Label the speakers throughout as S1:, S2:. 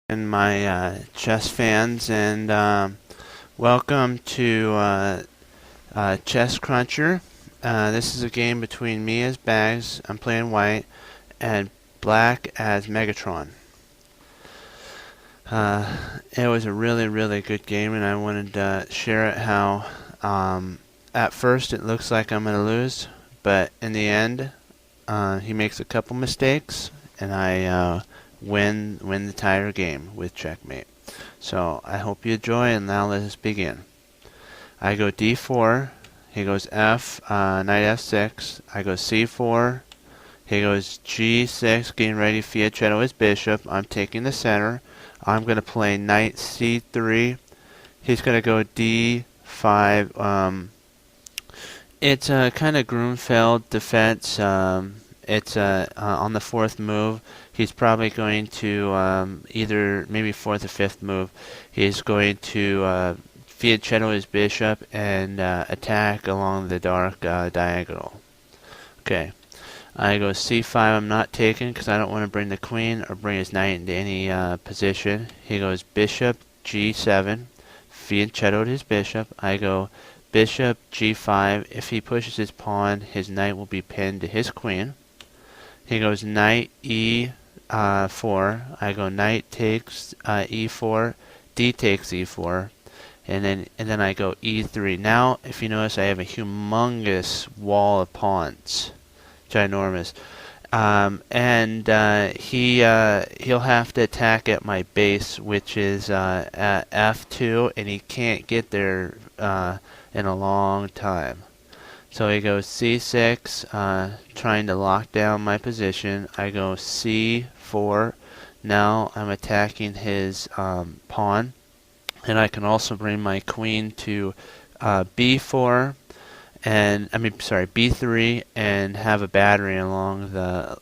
S1: And my chess fans, and welcome to Chess Cruncher. This is a game between me as Bags, I'm playing white, and black as Megatron. It was a really good game, and I wanted to share it how at first it looks like I'm going to lose, but in the end he makes a couple mistakes, and I win the entire game with checkmate. So I hope you enjoy, and now let us begin. I go d4, he goes knight f6, I go c4, he goes g6, getting ready to fianchetto his bishop. I'm taking the center. I'm going to play knight c3. He's going to go d5. It's a kind of Grunfeld defense. It's on the fourth move. He's probably going to either maybe fourth or fifth move. He's going to fianchetto his bishop and attack along the dark diagonal. Okay, I go c5. I'm not taking because I don't want to bring the queen or bring his knight into any position. He goes bishop g7, fianchettoed his bishop. I go bishop g5. If he pushes his pawn, his knight will be pinned to his queen. He goes knight e4. I go knight takes e4, d takes e4, and then I go e3. Now, if you notice, I have a humongous wall of pawns, ginormous, and he'll have to attack at my base, which is at f2, and he can't get there in a long time. So he goes c6, trying to lock down my position. I go c4. Now I'm attacking his pawn, and I can also bring my queen to b4, and b3, and have a battery along the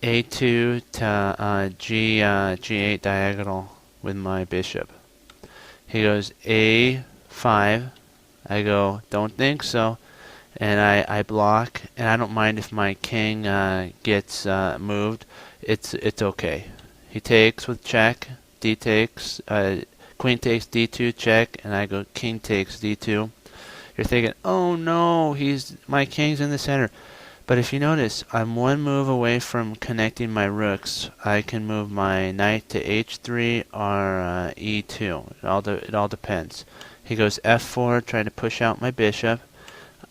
S1: a2 to g8 diagonal with my bishop. He goes a5. I go, don't think so, and I block, and I don't mind if my king gets moved. It's okay. He takes with check, d takes, queen takes d2 check, and I go king takes d2. You're thinking, oh no, my king's in the center. But if you notice, I'm one move away from connecting my rooks. I can move my knight to h3 or e2. It all depends. He goes f4, trying to push out my bishop.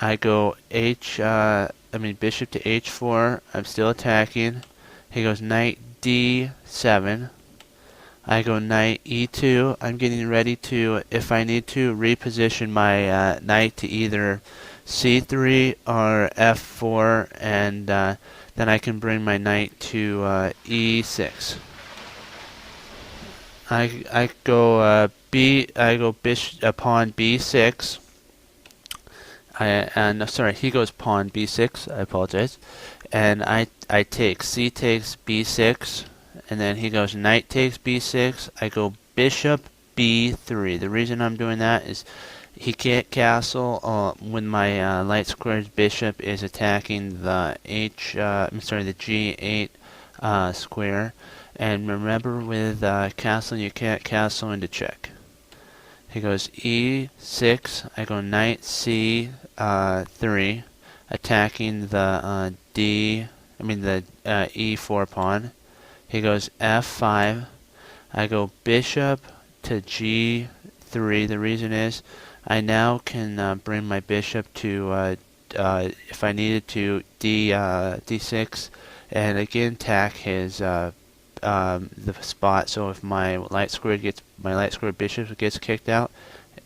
S1: I go bishop to h4. I'm still attacking. He goes knight d7. I go knight e2. I'm getting ready to, if I need to, reposition my knight to either c3 or f4, and then I can bring my knight to e6. I go pawn b6. He goes pawn b6. I apologize. And I take c takes b6, and then he goes knight takes b6. I go bishop b3. The reason I'm doing that is he can't castle when my light squared bishop is attacking the the g8 square. And remember, with castling, you can't castle into check. He goes e6. I go knight c3, attacking the e4 pawn. He goes f5. I go bishop to g3. The reason is I now can bring my bishop to, if I needed to, d6, and again attack his the spot. So if my light squared bishop gets kicked out,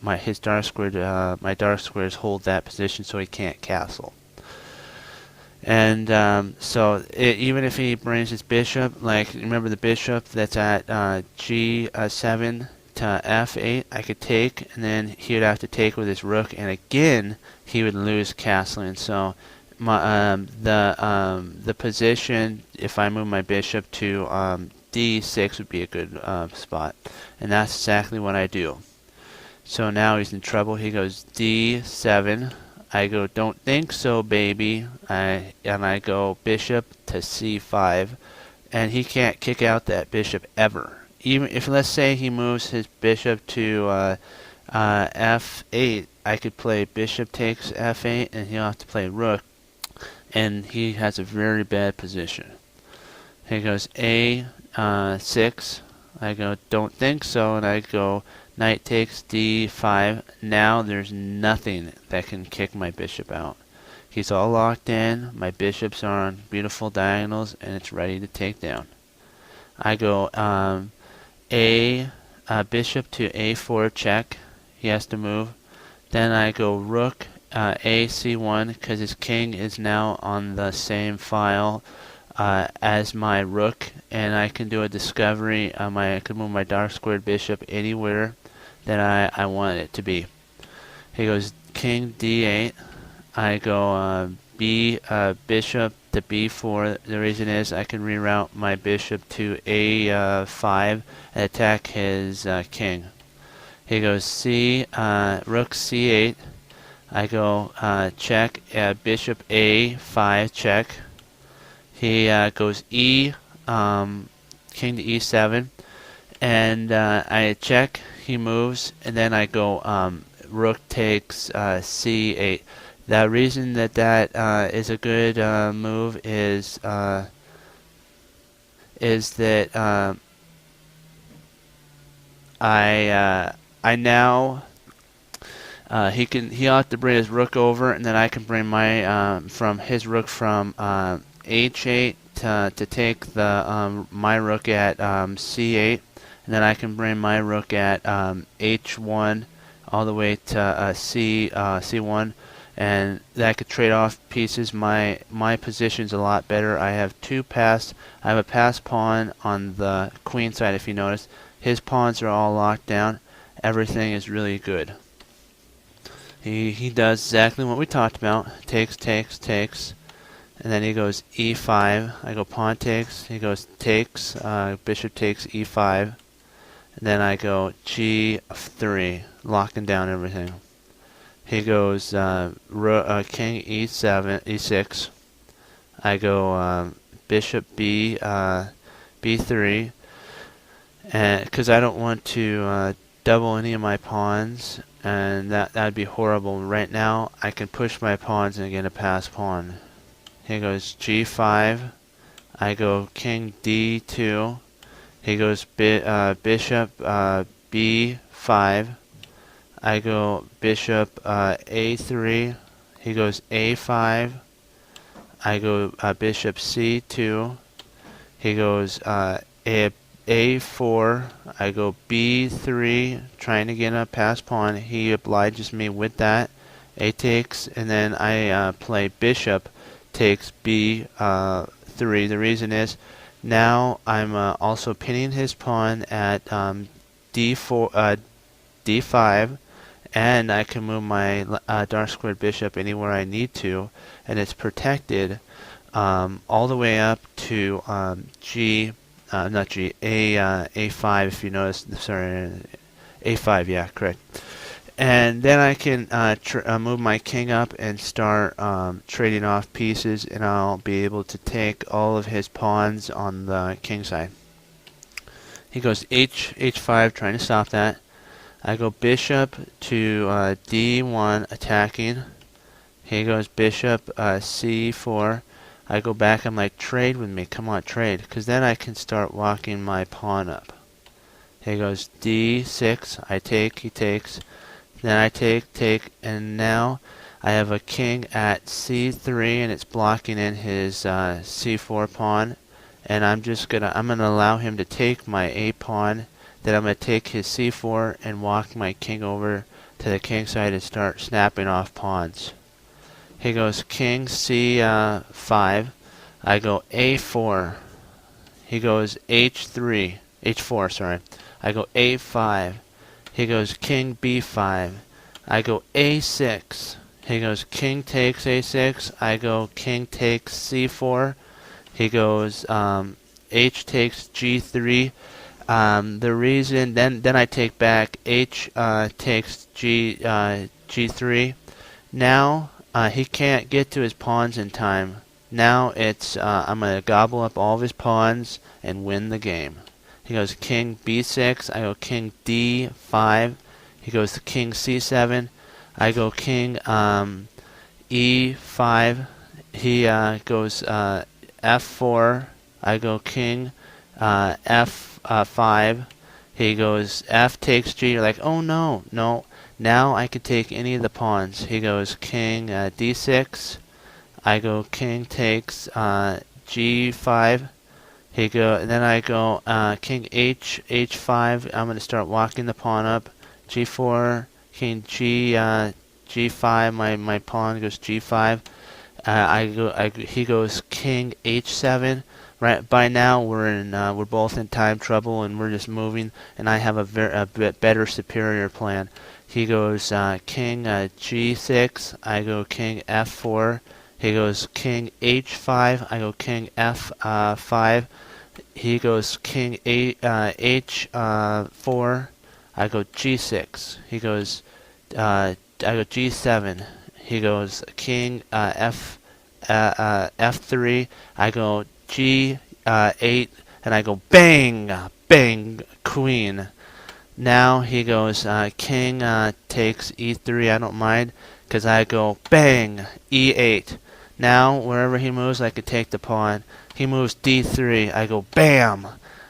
S1: my dark squares hold that position, so he can't castle. And even if he brings his bishop, like remember the bishop that's at g7 to f8, I could take, and then he would have to take with his rook, and again he would lose castling. So the position, if I move my bishop to d6, would be a good spot, and that's exactly what I do. So now he's in trouble. He goes d7. I go, don't think so, baby. And I go bishop to c5, and he can't kick out that bishop ever. even if, let's say, he moves his bishop to f8, I could play bishop takes f8, and he'll have to play rook, and he has a very bad position. He goes a6. I go, don't think so, and I go knight takes d5. Now there's nothing that can kick my bishop out. He's all locked in. My bishops are on beautiful diagonals, and it's ready to take down. I go bishop to a4 check. He has to move. Then I go rook a c1 because his king is now on the same file as my rook, and I can do a discovery. I can move my dark squared bishop anywhere that I want it to be. He goes king d8. I go bishop to b4. The reason is I can reroute my bishop to a5 and attack his king. He goes rook c8. I go check, bishop a5 check. He goes king to e7, and I check. He moves, and then I go rook takes c8. The reason that is a good move is that I now he'll have to bring his rook over, and then I can bring my from his rook from h8 to take the my rook at c8, and then I can bring my rook at h1 all the way to c1, and that could trade off pieces. My position's a lot better. I have I have a passed pawn on the queen side. If you notice, his pawns are all locked down. Everything is really good. He does exactly what we talked about. Takes, and then he goes e5. I go pawn takes. He goes takes. Bishop takes e5, and then I go g3, locking down everything. He goes king e7, e6. I go bishop b3, and because I don't want to double any of my pawns, and that'd be horrible. Right now, I can push my pawns and get a pass pawn. He goes g5. I go king d2. He goes bishop b5. I go bishop a3. He goes a5. I go bishop c2. He goes a4. I go b3, trying to get a pass pawn. He obliges me with that. A takes, and then I play bishop takes b3. The reason is now I'm also pinning his pawn at d4, d5, and I can move my dark squared bishop anywhere I need to, and it's protected all the way up to a5, if you notice. Sorry, a5, yeah, correct. And then I can move my king up and start trading off pieces, and I'll be able to take all of his pawns on the king side. He goes h5, trying to stop that. I go bishop to d1, attacking. He goes bishop c4. I go back. I'm like, trade with me. Come on, trade. Because then I can start walking my pawn up. He goes d6. I take. He takes. Then I take, and now I have a king at c3, and it's blocking in his c4 pawn. And I'm gonna allow him to take my a pawn. Then I'm gonna take his c4 and walk my king over to the king side and start snapping off pawns. He goes king c5. I go a4. He goes h4, sorry. I go a5. He goes king b5. I go a6. He goes king takes a6. I go king takes c4. He goes h takes g3. The reason then I take back h takes g3. Now he can't get to his pawns in time. Now it's I'm gonna gobble up all of his pawns and win the game. He goes king b6. I go king d5. He goes king c7. I go king e5. He goes f4. I go king f5. He goes f takes g. You're like, oh no, no. Now I could take any of the pawns. He goes king d6. I go king takes g5. Then I go king h5. I'm going to start walking the pawn up. G4, king g5. My pawn goes g5. He goes king h7. Right by now we're both in time trouble and we're just moving. And I have a bit better superior plan. He goes king g6. I go king f4. He goes king h5. I go king f5. He goes king h4. I go g6. He goes I go g7. He goes king f3. I go g8, and I go bang, bang, queen. Now he goes king takes e3. I don't mind because I go bang, e8. Now wherever he moves, I could take the pawn. He moves d3. I go bam.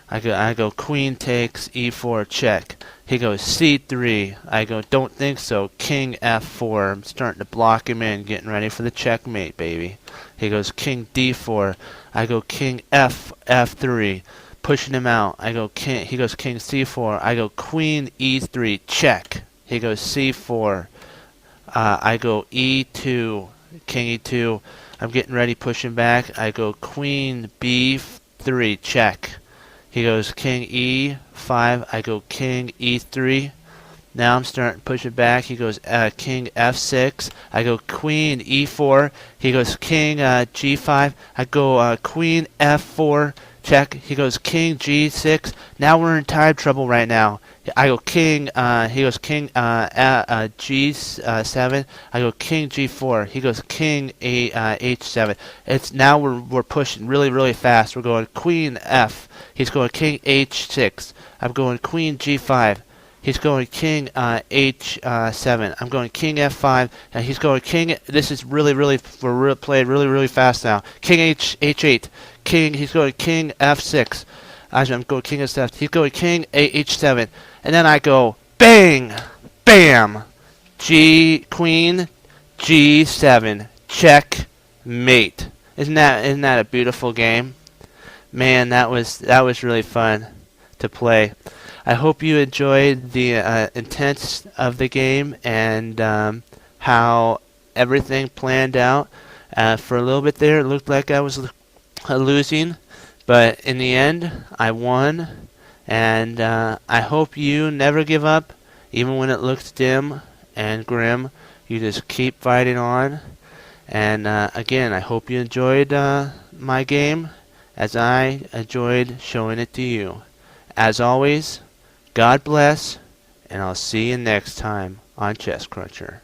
S1: I go queen takes e4 check. He goes c3. I go don't think so. King f4. I'm starting to block him in, getting ready for the checkmate, baby. He goes king d4. I go king f3, pushing him out. I go king. He goes king c4. I go queen e3 check. He goes c4. I go e2. King e2. I'm getting ready, pushing back. I go queen b3 check. He goes king e5. I go king e3. Now I'm starting to push it back. He goes king f6. I go queen e4. He goes king g5. I go queen f4 check. He goes king g6. Now we're in time trouble right now. I go king. He goes king g7. I go king g4. He goes king h7. It's now we're pushing really fast. We're going queen f. He's going king h6. I'm going queen g5. He's going king h7. I'm going king f5, and he's going king. This is we're playing really fast now. King h8. King. He's going king f6. I'm going king f7. He's going king h7, and then I go bang, bam, queen g7 check mate. Isn't that a beautiful game? Man, that was really fun to play. I hope you enjoyed the intents of the game and how everything planned out. For a little bit there, it looked like I was losing, but in the end, I won. And I hope you never give up, even when it looks dim and grim. You just keep fighting on. And again, I hope you enjoyed my game as I enjoyed showing it to you. As always, God bless, and I'll see you next time on Chess Cruncher.